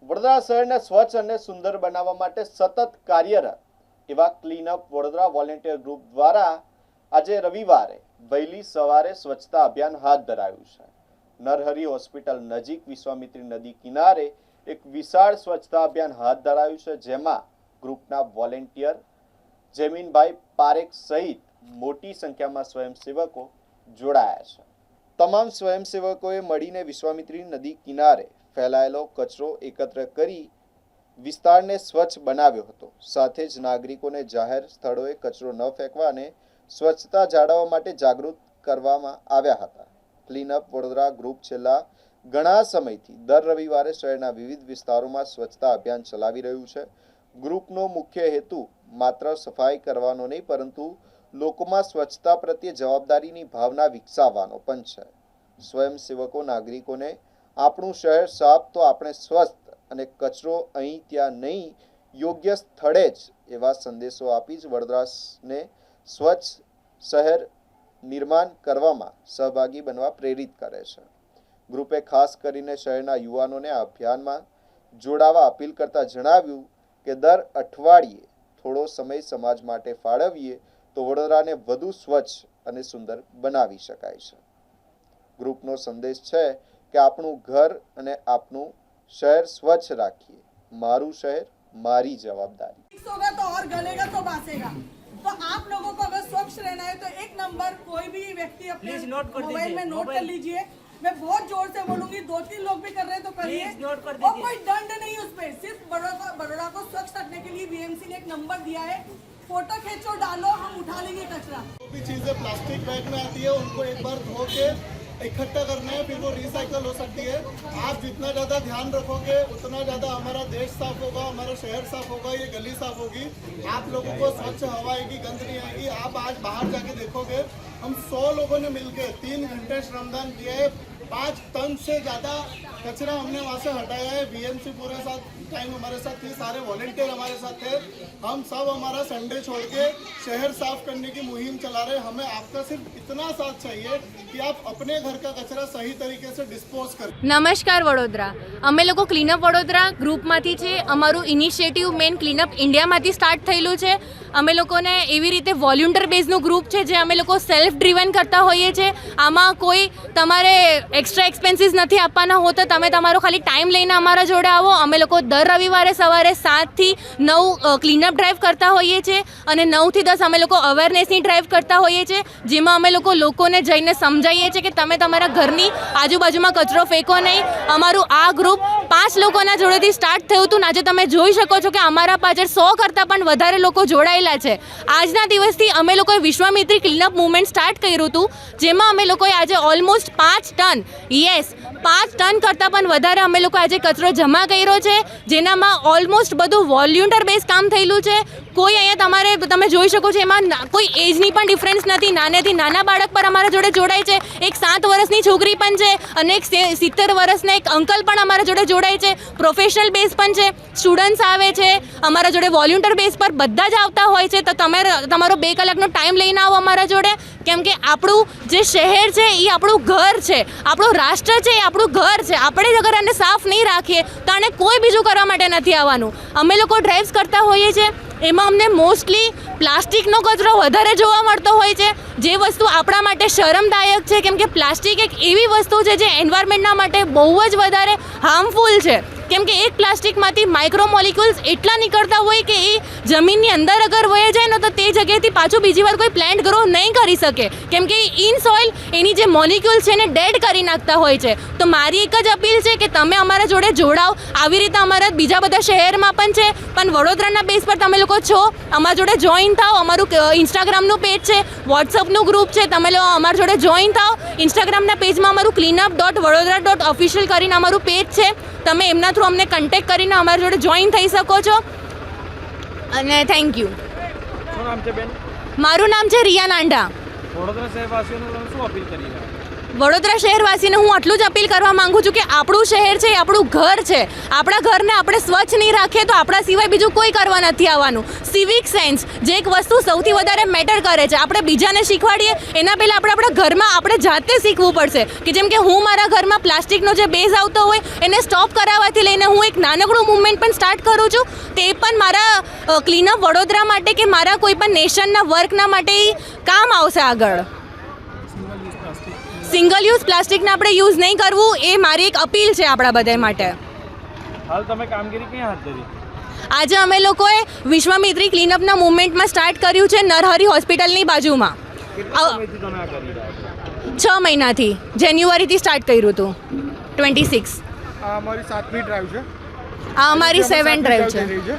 વડોદરા શહેરને સ્વચ્છ અને સુંદર બનાવવા માટે સતત કાર્યરત એવા ક્લીનઅપ વડોદરા વોલેન્ટિયર ગ્રુપ દ્વારા આજે રવિવારે વહેલી સવારે સ્વચ્છતા અભિયાન હાથ ધરાયું છે। નરહરી હોસ્પિટલ નજીક વિશ્વામિત્રી નદી કિનારે એક વિશાળ સ્વચ્છતા અભિયાન હાથ ધરાયું છે, જેમાં ગ્રુપના વોલેન્ટિયર જેમીનભાઈ પારેખ સહિત મોટી સંખ્યામાં સ્વયંસેવકો જોડાયા છે। તમામ સ્વયંસેવકોએ મળીને વિશ્વામિત્રી નદી કિનારે ફેલાયેલો કચરો એકત્ર કરી વિસ્તારને સ્વચ્છ બનાવ્યો હતો। સાથે જ નાગરિકોને જાહેર સ્થળોએ કચરો ન ફેંકવા અને સ્વચ્છતા જાળવવા માટે જાગૃત કરવામાં આવ્યા હતા। ક્લીનઅપ વડોદરા ગ્રુપ છેલ્લા ઘણા સમયથી દર રવિવારે શહેરના વિવિધ વિસ્તારોમાં સ્વચ્છતા અભિયાન ચલાવી રહ્યું છે। ગ્રુપનો મુખ્ય હેતુ માત્ર સફાઈ કરવાનો નહીં, પરંતુ લોકોમાં સ્વચ્છતા પ્રત્યે જવાબદારીની ભાવના વિકસાવવાનો પણ છે। સ્વયંસેવકો નાગરિકોને આપણું શહેર સાફ તો આપણે સ્વસ્થ અને કચરો અહીં ત્યાં નહીં, યોગ્ય સ્થળે જ એવા સંદેશો આપી જ વડોદરાને સ્વચ્છ શહેર નિર્માણ કરવામાં સહભાગી બનવા પ્રેરિત કરે છે। ગ્રુપે ખાસ કરીને શહેરના યુવાનોને આ અભિયાનમાં જોડાવા અપીલ કરતા જણાવ્યું કે દર અઠવાડિયે થોડો સમય સમાજ માટે ફાળવીએ તો વડોદરાને વધુ સ્વચ્છ અને સુંદર બનાવી શકાય છે। ગ્રુપનો સંદેશ છે કે આપણું ઘર અને આપણું શહેર સ્વચ્છ રાખીએ, મારું શહેર મારી जवाबदारी। होगा तो और गलेगा तो बासेगा। तो आप लोगों को अगर स्वच्छ रहना है तो एक नंबर कोई भी व्यक्ति अपने मोबाइल में नोट कर लीजिए। मैं बहुत जोर से बोलूंगी, 2-3 लोग भी कर रहे हैं तो करिए, और कोई दंड नहीं उस पे। सिर्फ बड़ोड़ा को स्वच्छ रखने के लिए बीएमसी ने एक नंबर दिया है, फोटो खींचो डालो, हम उठा लेंगे कचरा। जो भी चीजें प्लास्टिक बैग में आती है उनको एक बार धो के इकट्ठा करना है, फिर वो रिसाइकल हो सकती है। आप जितना ज़्यादा ध्यान रखोगे उतना ज़्यादा हमारा देश साफ होगा, हमारा शहर साफ होगा, ये गली साफ होगी, आप लोगों को स्वच्छ हवा आएगी, गंद नहीं आएगी। आप आज बाहर जाके देखोगे, हम 100 लोगों ने मिलकर 3 घंटे श्रमदान किया है, 5 टन से ज़्यादा कचरा हमने वहाँ से हटाया है। बीएमसी पूरे साथ टाइम हमारे साथ थी, सारे वॉलेंटियर हमारे साथ थे। हम सब हमारा संडे छोड़ के शहर साफ करने की मुहिम चला रहे हैं। हमें आपका सिर्फ इतना साथ चाहिए कि आप अपने घर का कचरा सही तरीके से डिस्पोज करें। નમસ્કાર વડોદરા, અમે લોકો ક્લીનઅપ વડોદરા ગ્રુપમાંથી છે। અમારું ઇનિશિયેટિવ મેન ક્લીનઅપ ઇન્ડિયામાંથી સ્ટાર્ટ થયેલું છે। અમે લોકોને એવી રીતે વોલ્યુન્ટર બેઝનું ગ્રુપ છે જે અમે લોકો સેલ્ફ ડ્રીવન કરતા હોઈએ છીએ। આમાં કોઈ તમારે એક્સ્ટ્રા એક્સપેન્સીસ નથી આપવાના હોતા, તમે તમારો ખાલી ટાઈમ લઈને અમારા જોડે આવો। અમે લોકો દર રવિવારે સવારે 7 થી 9 ક્લીનઅપ ડ્રાઈવ કરતા હોઈએ છીએ અને 9 થી 10 અમે લોકો અવેરનેસની ડ્રાઈવ કરતા હોઈએ છીએ, જેમાં અમે લોકોને જઈને સમજાવીએ છીએ કે તમે તમારા ઘરની આજુબાજુમાં કચરો ફેંકો નહીં। અમારું આ ગ્રુપ 5 લોકોના જોડેથી સ્ટાર્ટ થયું હતું, આજે તમે જોઈ શકો છો કે અમારા પાછળ 100 કરતાં પણ વધારે લોકો જોડાયેલા છે। આજના દિવસથી અમે લોકોએ વિશ્વામિત્રી ક્લીનઅપ મુવમેન્ટ સ્ટાર્ટ કર્યું હતું, જેમાં અમે લોકોએ આજે ઓલમોસ્ટ 5 ટન 5 ટન કરતાં પણ વધારે અમે લોકો આજે કચરો જમા કર્યો છે, જેનામાં ઓલમોસ્ટ બધું વોલ્યુન્ટર બેઝ કામ થયેલું છે। કોઈ અહીંયા તમે જોઈ શકો છો એમાં કોઈ એજની પણ ડિફરન્સ નથી, નાનેથી નાના બાળક પર અમારા જોડે જોડાય છે, એક 7 વર્ષની છોકરી પણ છે અને એક 70 વર્ષના એક અંકલ પણ અમારા જોડે જોડાય છે। પ્રોફેશનલ બેઝ પણ છે, સ્ટુડન્ટ્સ આવે છે અમારા જોડે, વોલ્યુન્ટર બેઝ પર બધા જ આવતા હોય છે। તો તમે તમારો 2 કલાકનો ટાઈમ લઈને આવો અમારા જોડે, કેમ કે આપણું જે શહેર છે એ આપણું ઘર છે, આપણું રાષ્ટ્ર છે એ આપણું ઘર છે। આપણે જ અગર આને સાફ નહીં રાખીએ તો આને કોઈ બીજું કરવા માટે નથી આવવાનું। અમે લોકો ડ્રાઈવ્સ કરતા હોઈએ છીએ, એમાં અમને મોસ્ટલી પ્લાસ્ટિકનો કચરો વધારે જોવા મળતો હોય છે, જે વસ્તુ આપણા માટે શરમદાયક છે, કેમ કે પ્લાસ્ટિક એક એવી વસ્તુ છે જે એન્વાયરમેન્ટના માટે બહુ જ વધારે હાર્મફુલ છે। કેમ કે એક પ્લાસ્ટિકમાંથી માઇક્રો મોલિક્યુલ્સ એટલા નીકળતા હોય કે એ જમીનની અંદર અગર વહી જાય ને તો તે જગ્યાએથી પાછું બીજી વાર કોઈ પ્લાન્ટ ગ્રો નહીં કરી શકે, કેમ કે ઇન સોઇલ એની જે મોલિક્યુલ્સ છે એને ડેડ કરી નાખતા હોય છે। તો મારી એક જ અપીલ છે કે તમે અમારા જોડે જોડાઓ। આવી રીતે અમારા બીજા બધા શહેરમાં પણ છે, પણ વડોદરાના બેઝ પર તમે લોકો છો, અમારા જોડે જોઈન થાઓ। અમારું ઇન્સ્ટાગ્રામનું પેજ છે, વોટ્સઅપનું ગ્રુપ છે, તમે લોકો અમારા જોડે જોઈન થાઓ। ઇન્સ્ટાગ્રામના પેજમાં અમારું cleanup.vadodara.official કરીને અમારું પેજ છે, તમે એમના થ્રુ અમને કન્ટેક્ટ કરીને અમારા જોડે જોઈન થઈ શકો છો। અને થેન્ક યુ। શું નામ છે બેન? મારું નામ છે રિયા નાંડા। વડોદરા શહેરવાસીઓને તમે શું અપીલ કરી રહ્યા છો? વડોદરા શહેરવાસીને હું આટલું જ અપીલ કરવા માંગુ છું કે આપણું શહેર છે એ આપણું ઘર છે. આપણા ઘરને આપણે સ્વચ્છ નહીં રાખીએ તો આપણા સિવાય બીજું કોઈ કરવા નથી આવવાનું. સિવિક સેન્સ જે એક વસ્તુ સૌથી વધારે મેટર કરે છે, આપણે બીજાને શીખવાડીએ એના પહેલાં આપણે આપણા ઘરમાં આપણે જાતે શીખવું પડશે. કે જેમ કે હું મારા ઘરમાં પ્લાસ્ટિકનો જે બેઝ આવતો હોય એને સ્ટોપ કરાવવાથી લઈને હું એક નાનકડું મૂવમેન્ટ પણ સ્ટાર્ટ કરું છું. તે પણ મારા ક્લીનઅપ વડોદરા માટે કે મારા કોઈ પણ નેશનના વર્કના માટે કામ આવશે આગળ. સિંગલ યુઝ પ્લાસ્ટિકને આપણે યુઝ નહીં કરવું એ મારી એક અપીલ છે આપણા બધા માટે. હાલ તમે કામગીરી ક્યાં હાથ ધરી? આજે અમે લોકોએ વિશ્વામિત્રી ક્લીનઅપના મુવમેન્ટમાં સ્ટાર્ટ કર્યું છે નરહરી હોસ્પિટલની બાજુમાં. કેટલા સમયથી તમે આ કરી રહ્યા છો? 6 મહિનાથી, જાન્યુઆરીથી સ્ટાર્ટ કર્યું હતું 26. આ અમારી 7મી ડ્રાઈવ છે. આ અમારી 7 ડ્રાઈવ છે. થઈ રહી છે